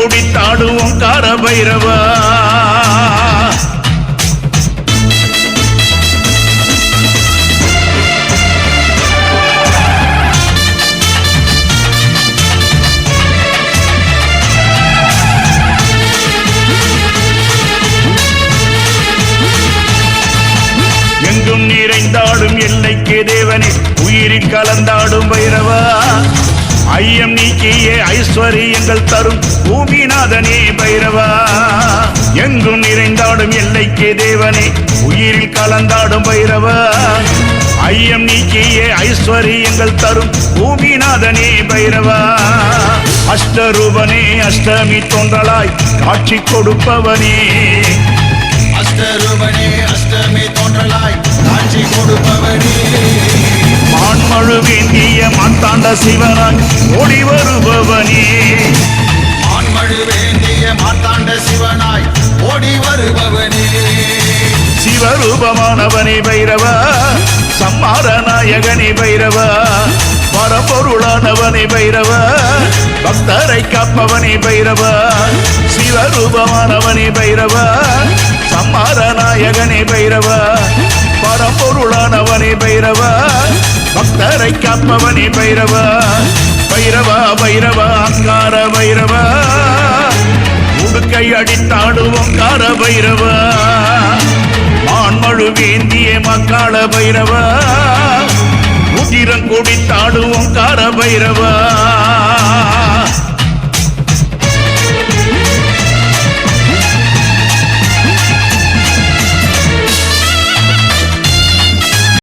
குடித்தாடுவோம் கார பைரவா. எங்கும் நிறைந்தாடும் எல்லைக்கு தேவனே உயிரில் கலந்தாடும் பைரவா. ஐயம் நீக்கியே ஐஸ்வர்யங்கள் தரும் பூமிநாதனே பைரவா. எங்கும் நிறைந்தாடும் எல்லைக்கு தேவனே உயிரில் கலந்தாடும் பைரவா. ஐயம் நீக்கியே ஐஸ்வர்யங்கள் தரும் பூமிநாதனே பைரவா. அஷ்டரூபனே அஷ்டமி தோன்றலாய் காட்சி கொடுப்பவனே. அஷ்டரூபனே அஷ்டமி தோன்றலாய் காட்சி கொடுப்பவனே. மான்மழு வேண்டிய மாத்தாண்ட சிவனாய் ஓடி வருபவனே. மான்மழு வேண்டிய மாத்தாண்ட சிவனாய் ஓடி வருபவனே. சிவரூபமானவனே பைரவா. சம்மார நாயகனே பைரவா. பரம்பொருளானவனே பைரவா. பக்தரை காப்பவனே பைரவா. சிவரூபமானவனே பைரவா. சம்மார நாயகனே பைரவா. பரம்பொருளானவனே பைரவா. பக்தரை காப்பவனே பைரவா. பைரவா பைரவா அங்கார பைரவா. உடுக்கை அடித்தாடுவோம் கார பைரவா. மான்மழு வேந்திய மக்காள பைரவா. உதிரம் குடித்தாடுவோம் கார பைரவா.